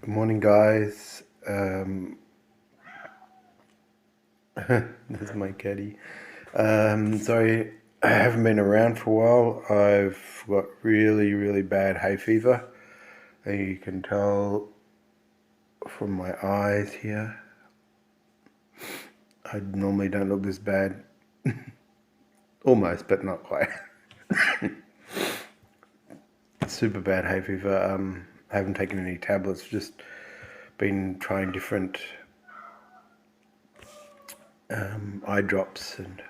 Good morning, guys. This is my caddy. Sorry, I haven't been around for a while. I've got really, really bad hay fever. You can tell from my eyes here. I normally don't look this bad. Almost, but not quite. Super bad hay fever. I haven't taken any tablets, just been trying different eye drops. And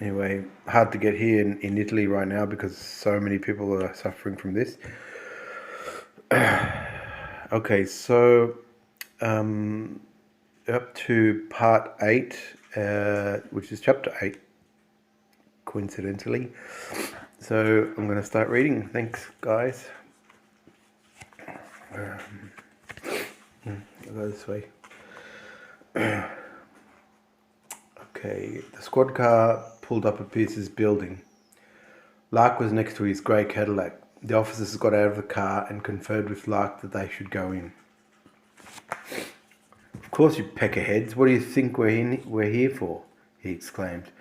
anyway, hard to get here in Italy right now because so many people are suffering from this. Okay, so up to part 8, which is chapter 8, coincidentally. So I'm going to start reading. Thanks, guys. I'll go this way. Okay, the squad car pulled up at Pierce's building. Lark was next to his grey Cadillac. The officers got out of the car and conferred with Lark that they should go in. "Of course, you peckerheads. What do you think we're here for?" he exclaimed.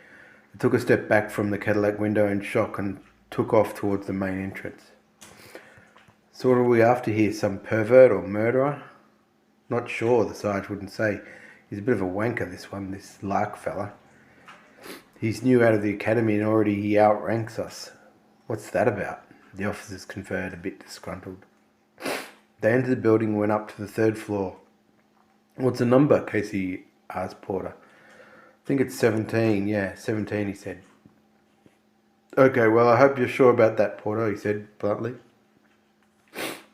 They took a step back from the Cadillac window in shock and took off towards the main entrance. "So what are we after here, some pervert or murderer?" "Not sure," the Sarge wouldn't say. "He's a bit of a wanker, this Lark fella. He's new out of the academy and already he outranks us." "What's that about?" The officers conferred, a bit disgruntled. They entered the building and went up to the 3rd floor. "What's the number?" Casey asked Porter. "I think it's 17. Yeah, 17, he said. "Okay, well, I hope you're sure about that, Porter," he said bluntly.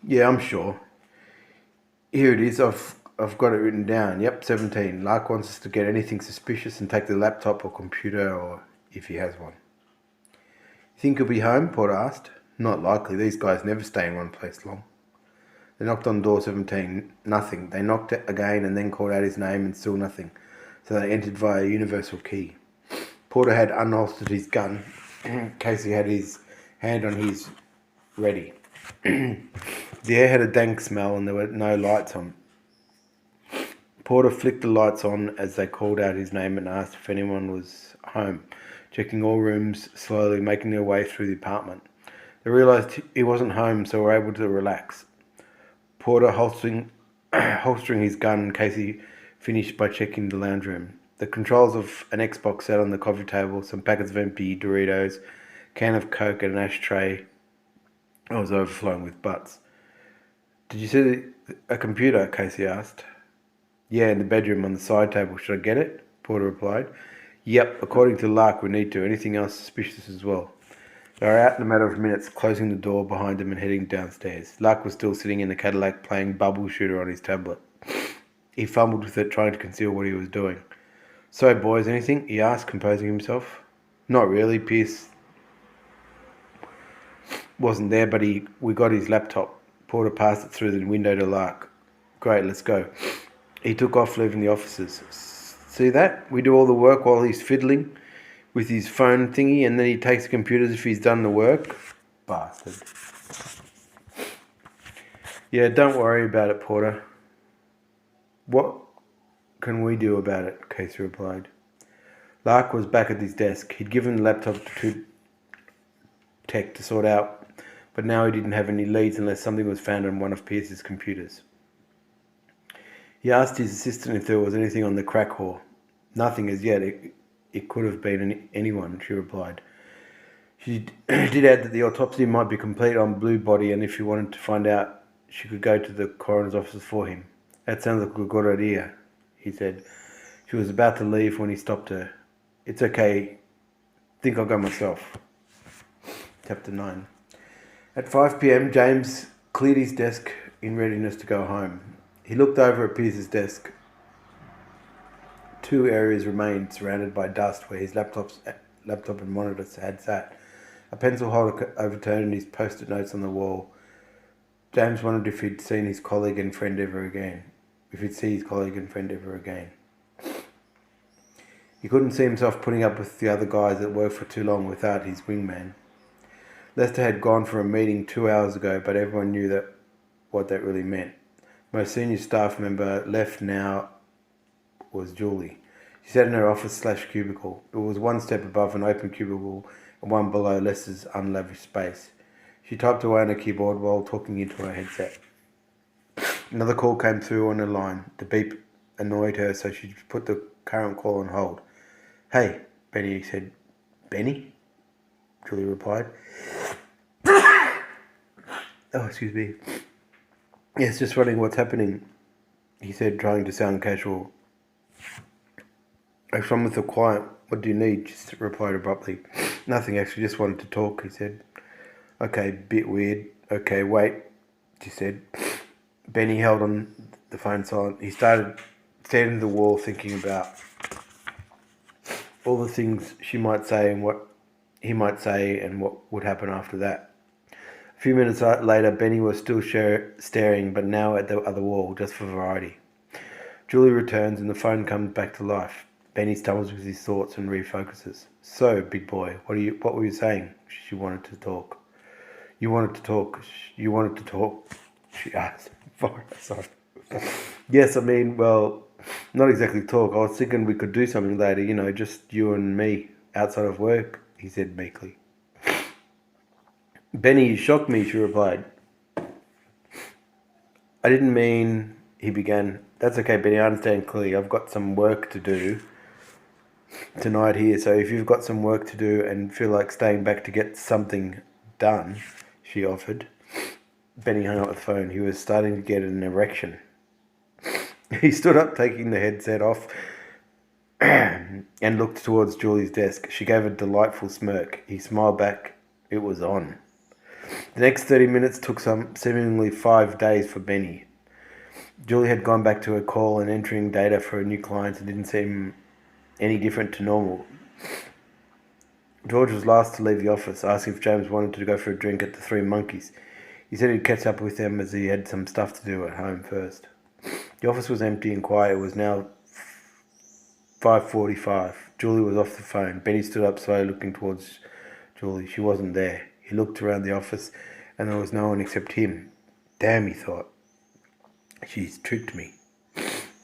"Yeah, I'm sure. Here it is. I've got it written down. Yep, 17. Lark wants us to get anything suspicious and take the laptop or computer, or if he has one." "You think he'll be home?" Porter asked. "Not likely. These guys never stay in one place long." They knocked on door 17. Nothing. They knocked again and then called out his name and still nothing. So they entered via universal key. Porter had unholstered his gun. Casey had his hand on his ready. The air had a dank smell and there were no lights on. Porter flicked the lights on as they called out his name and asked if anyone was home, checking all rooms slowly, making their way through the apartment. They realised he wasn't home, so were able to relax. Porter holstering his gun in case he finished by checking the lounge room. The controls of an Xbox sat on the coffee table, some packets of empty Doritos, can of Coke and an ashtray. It was overflowing with butts. "Did you see a computer?" Casey asked. "Yeah, in the bedroom on the side table. Should I get it?" Porter replied. "Yep, according to Lark we need to. Anything else suspicious as well." They were out in a matter of minutes, closing the door behind them and heading downstairs. Lark was still sitting in the Cadillac playing bubble shooter on his tablet. He fumbled with it, trying to conceal what he was doing. "So, boys, anything?" he asked, composing himself. "Not really. Pierce wasn't there, but we got his laptop." Porter passed it through the window to Lark. "Great, let's go." He took off, leaving the officers. "See that? We do all the work while he's fiddling with his phone thingy, and then he takes the computers if he's done the work. Bastard." "Yeah, don't worry about it, Porter." "What can we do about it?" Casey replied. Lark was back at his desk. He'd given the laptop to Tech to sort out, but now he didn't have any leads unless something was found on one of Pierce's computers. He asked his assistant if there was anything on the crack whore. "Nothing as yet. It could have been anyone," she replied. She did add that the autopsy might be complete on Blue Body, and if he wanted to find out, she could go to the coroner's office for him. "That sounds like a good idea," he said. She was about to leave when he stopped her. "It's okay. Think I'll go myself." Chapter 9. At 5 p.m, James cleared his desk in readiness to go home. He looked over at Pierce's desk. 2 areas remained surrounded by dust where his laptop and monitors had sat. A pencil holder overturned and his post-it notes on the wall. James wondered if he'd seen his colleague and friend ever again. He couldn't see himself putting up with the other guys at work for too long without his wingman. Lester had gone for a meeting 2 hours ago, but everyone knew what that really meant. Most senior staff member left now was Julie. She sat in her office/cubicle. It was one step above an open cubicle and one below Lester's unlavished space. She typed away on a keyboard while talking into her headset. Another call came through on her line. The beep annoyed her, so she put the current call on hold. "Hey," Benny said. "Benny?" Julie replied. "Oh, excuse me." "Yes, just wondering what's happening," he said, trying to sound casual. "I've come with the quiet. What do you need?" She replied abruptly. "Nothing, actually, just wanted to talk," he said. "Okay, bit weird. Okay, wait," she said. Benny held on the phone silent. He started staring at the wall, thinking about all the things she might say and what he might say and what would happen after that. A few minutes later, Benny was still staring, but now at the other wall, just for variety. Julie returns and the phone comes back to life. Benny stumbles with his thoughts and refocuses. "So, big boy, what were you saying?" She wanted to talk. You wanted to talk, she asked. Sorry. "Yes, I mean, well, not exactly talk. I was thinking we could do something later, just you and me, outside of work," he said meekly. "Benny, you shocked me," she replied. "I didn't mean," he began. "That's okay, Benny, I understand clearly. I've got some work to do tonight here, so if you've got some work to do and feel like staying back to get something done," she offered. Benny hung up the phone. He was starting to get an erection. He stood up, taking the headset off, and looked towards Julie's desk. She gave a delightful smirk. He smiled back. It was on. The next 30 minutes took some seemingly 5 days for Benny. Julie had gone back to her call and entering data for her new clients and didn't seem any different to normal. George was last to leave the office, asking if James wanted to go for a drink at the Three Monkeys. He said he'd catch up with them as he had some stuff to do at home first. The office was empty and quiet. It was now 5:45. Julie was off the phone. Benny stood up slowly, looking towards Julie. She wasn't there. He looked around the office and there was no one except him. Damn, he thought. She's tricked me.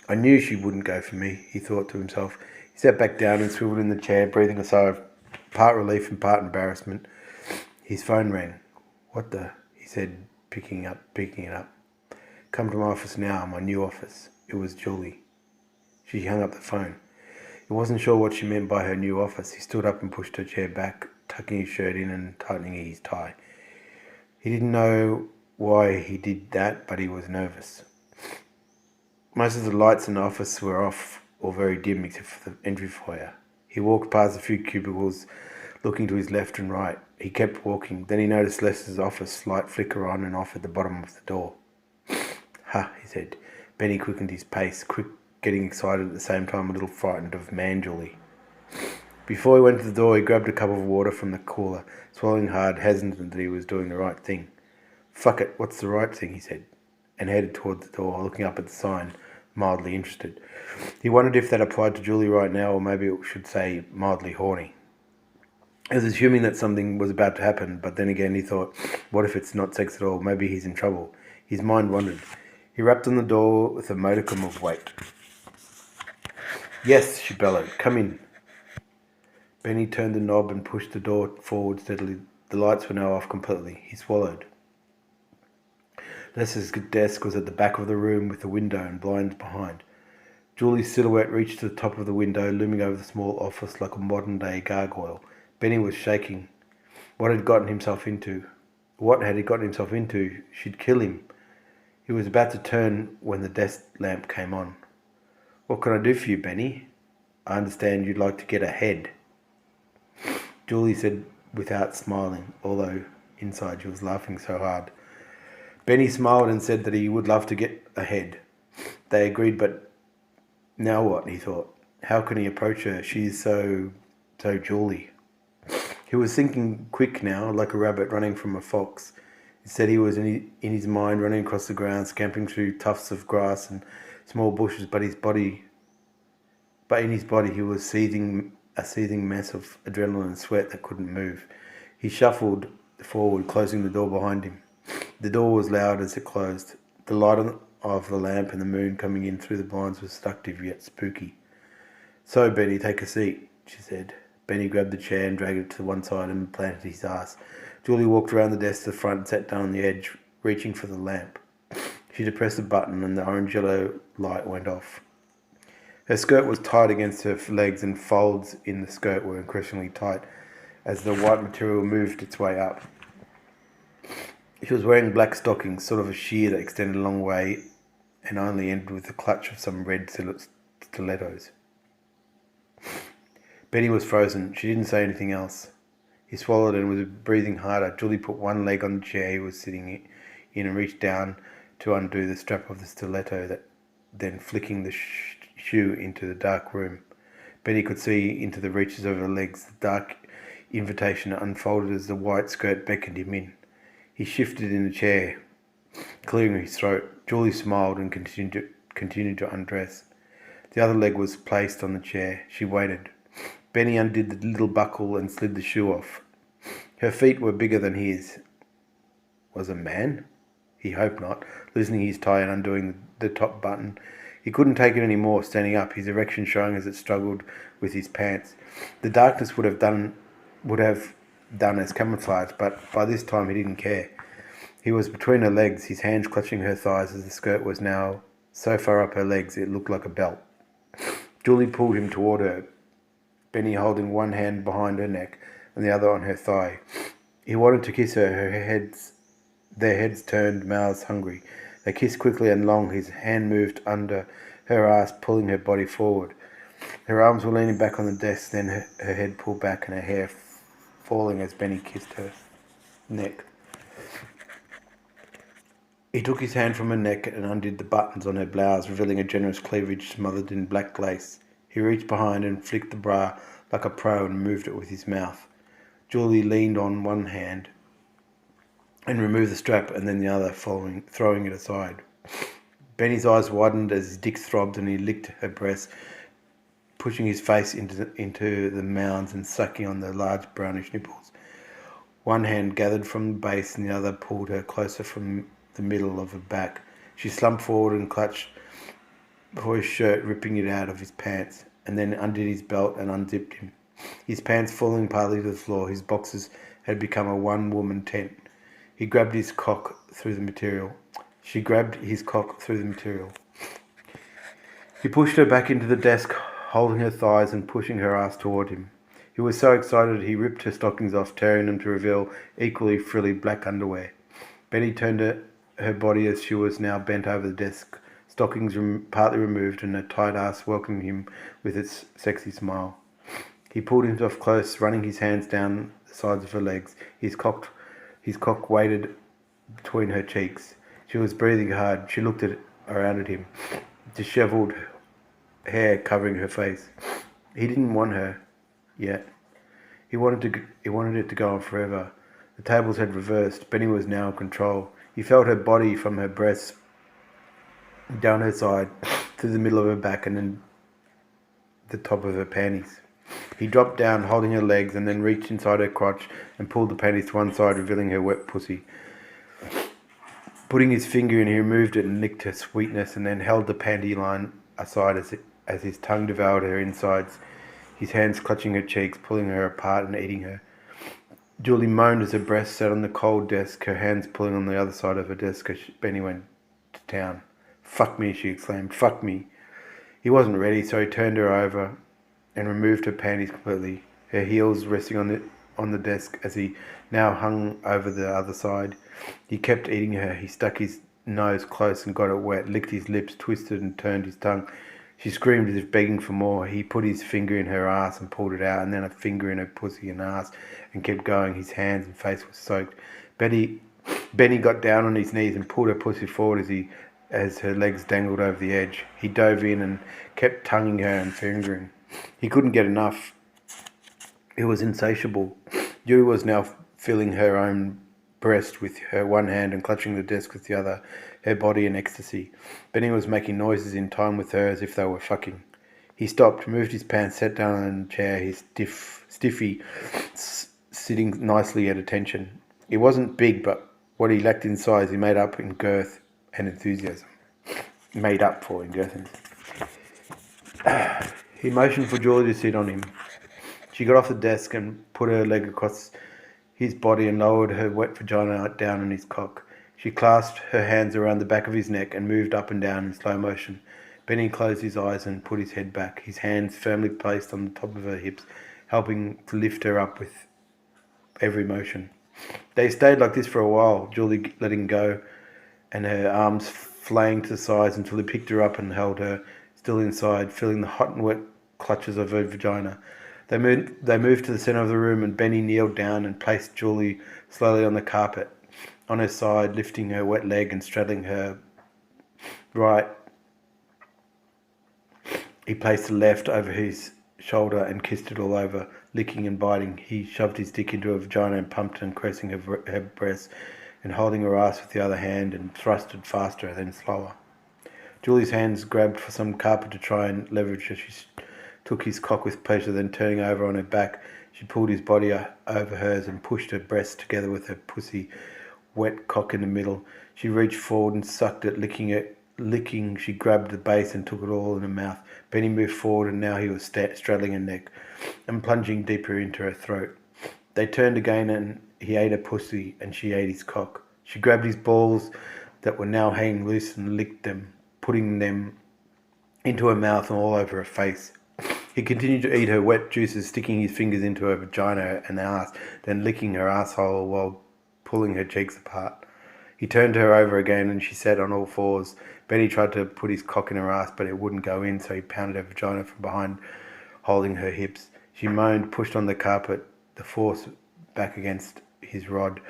I knew she wouldn't go for me, he thought to himself. He sat back down and swiveled in the chair, breathing a sigh of part relief and part embarrassment. His phone rang. "What the?" he said, picking it up. "Come to my office now, my new office." It was Julie. She hung up the phone. He wasn't sure what she meant by her new office. He stood up and pushed her chair back, tucking his shirt in and tightening his tie. He didn't know why he did that, but he was nervous. Most of the lights in the office were off or very dim except for the entry foyer. He walked past a few cubicles, looking to his left and right. He kept walking. Then he noticed Lester's office light flicker on and off at the bottom of the door. "Ha," he said. Benny quickened his pace, getting excited at the same time, a little frightened of Julie. Before he went to the door, he grabbed a cup of water from the cooler, swallowing hard, hesitant that he was doing the right thing. "Fuck it, what's the right thing?" he said, and headed towards the door, looking up at the sign, mildly interested. He wondered if that applied to Julie right now, or maybe it should say mildly horny. He was assuming that something was about to happen, but then again he thought, what if it's not sex at all? Maybe he's in trouble. His mind wandered. He rapped on the door with a modicum of weight. "Yes," she bellowed. "Come in." Benny turned the knob and pushed the door forward steadily. The lights were now off completely. He swallowed. Lester's desk was at the back of the room with the window and blinds behind. Julie's silhouette reached to the top of the window, looming over the small office like a modern-day gargoyle. Benny was shaking. What had he gotten himself into? She'd kill him. He was about to turn when the desk lamp came on. "What can I do for you, Benny? I understand you'd like to get ahead," Julie said without smiling, although inside she was laughing so hard. Benny smiled and said that he would love to get ahead. They agreed, but now what, he thought. How can he approach her? She's so Julie. He was thinking quick now, like a rabbit running from a fox. Instead, he was in his mind running across the ground, scampering through tufts of grass and small bushes, but in his body he was a seething mess of adrenaline and sweat that couldn't move. He shuffled forward, closing the door behind him. The door was loud as it closed. The light of the lamp and the moon coming in through the blinds was seductive yet spooky. "So, Benny, take a seat," she said. Benny grabbed the chair and dragged it to one side and planted his ass. Julie walked around the desk to the front and sat down on the edge, reaching for the lamp. She depressed a button and the orange-yellow light went off. Her skirt was tight against her legs and folds in the skirt were increasingly tight as the white material moved its way up. She was wearing black stockings, sort of a sheer that extended a long way and only ended with the clutch of some red stilettos. Benny was frozen. She didn't say anything else. He swallowed and was breathing harder. Julie put one leg on the chair he was sitting in and reached down to undo the strap of the stiletto, then flicking the shoe into the dark room. Benny could see into the reaches of her legs. The dark invitation unfolded as the white skirt beckoned him in. He shifted in the chair, clearing his throat. Julie smiled and continued to undress. The other leg was placed on the chair. She waited. Benny undid the little buckle and slid the shoe off. Her feet were bigger than his. Was a man? He hoped not, loosening his tie and undoing the top button. He couldn't take it any more, standing up, his erection showing as it struggled with his pants. The darkness would have done as camouflage, but by this time he didn't care. He was between her legs, his hands clutching her thighs as the skirt was now so far up her legs it looked like a belt. Julie pulled him toward her, Benny holding one hand behind her neck and the other on her thigh. He wanted to kiss her, their heads turned, mouths hungry. They kissed quickly and long. His hand moved under her ass, pulling her body forward. Her arms were leaning back on the desk, then her head pulled back and her hair falling as Benny kissed her neck. He took his hand from her neck and undid the buttons on her blouse, revealing a generous cleavage smothered in black lace. He reached behind and flicked the bra like a pro and moved it with his mouth. Julie leaned on one hand and removed the strap and then the other, throwing it aside. Benny's eyes widened as his dick throbbed and he licked her breasts, pushing his face into the mounds and sucking on the large brownish nipples. One hand gathered from the base and the other pulled her closer from the middle of her back. She slumped forward and clutched for his shirt, ripping it out of his pants, and then undid his belt and unzipped him. His pants falling partly to the floor, his boxers had become a one-woman tent. He grabbed his cock through the material. She grabbed his cock through the material. He pushed her back into the desk, holding her thighs and pushing her ass toward him. He was so excited he ripped her stockings off, tearing them to reveal equally frilly black underwear. Benny turned her body as she was now bent over the desk, stockings partly removed and her tight ass welcoming him with its sexy smile. He pulled himself close, running his hands down the sides of her legs. His cock weighted between her cheeks. She was breathing hard. She looked around at him, dishevelled hair covering her face. He didn't want her yet. He wanted it to go on forever. The tables had reversed. Benny was now in control. He felt her body from her breasts down her side, through the middle of her back and then the top of her panties. He dropped down, holding her legs, and then reached inside her crotch and pulled the panties to one side, revealing her wet pussy. Putting his finger in, he removed it and licked her sweetness and then held the panty line aside as his tongue devoured her insides, his hands clutching her cheeks, pulling her apart and eating her. Julie moaned as her breast sat on the cold desk, her hands pulling on the other side of her desk as Benny went to town. "Fuck me," she exclaimed. "Fuck me." He wasn't ready, so he turned her over and removed her panties completely, her heels resting on the desk as he now hung over the other side. He kept eating her. He stuck his nose close and got it wet, licked his lips, twisted and turned his tongue. She screamed as if begging for more. He put his finger in her ass and pulled it out, and then a finger in her pussy and ass, and kept going. His hands and face were soaked. Benny got down on his knees and pulled her pussy forward as her legs dangled over the edge. He dove in and kept tonguing her and fingering. He couldn't get enough. It was insatiable. Julie was now filling her own breast with her one hand and clutching the desk with the other, her body in ecstasy. Benny was making noises in time with her as if they were fucking. He stopped, moved his pants, sat down in a chair, his stiffy sitting nicely at attention. He wasn't big, but what he lacked in size he made up in girth and enthusiasm. made up for in Gerthens. He motioned for Julie to sit on him. She got off the desk and put her leg across his body and lowered her wet vagina down on his cock. She clasped her hands around the back of his neck and moved up and down in slow motion. Benny closed his eyes and put his head back, his hands firmly placed on the top of her hips, helping to lift her up with every motion. They stayed like this for a while, Julie letting go and her arms flaying to the sides until he picked her up and held her, still inside, feeling the hot and wet clutches of her vagina. They moved to the centre of the room and Benny kneeled down and placed Julie slowly on the carpet, on her side, lifting her wet leg and straddling her right. He placed the left over his shoulder and kissed it all over, licking and biting. He shoved his dick into her vagina and pumped and caressing her breasts and holding her ass with the other hand and thrusted faster, then slower. Julie's hands grabbed for some carpet to try and leverage as she took his cock with pleasure, then turning over on her back, she pulled his body over hers and pushed her breasts together with her pussy wet cock in the middle. She reached forward and sucked it, licking. She grabbed the base and took it all in her mouth. Benny moved forward and now he was straddling her neck and plunging deeper into her throat. They turned again and he ate her pussy and she ate his cock. She grabbed his balls that were now hanging loose and licked them, putting them into her mouth and all over her face. He continued to eat her wet juices, sticking his fingers into her vagina and ass, then licking her asshole while pulling her cheeks apart. He turned her over again and she sat on all fours. Benny tried to put his cock in her ass, but it wouldn't go in, so he pounded her vagina from behind, holding her hips. She moaned, pushed on the carpet, the force back against his rod.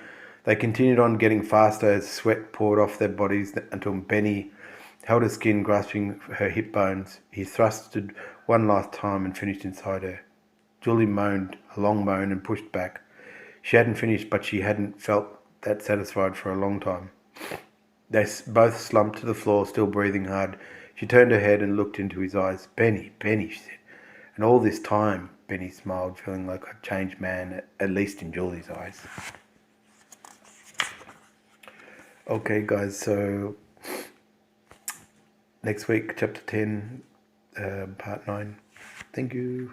They continued on, getting faster as sweat poured off their bodies until Benny held her skin, grasping her hip bones. He thrusted one last time and finished inside her. Julie moaned, a long moan, and pushed back. She hadn't finished, but she hadn't felt that satisfied for a long time. They both slumped to the floor, still breathing hard. She turned her head and looked into his eyes. Benny, she said. And all this time, Benny smiled, feeling like a changed man, at least in Julie's eyes. Okay, guys, so next week, chapter 10, part 9. Thank you.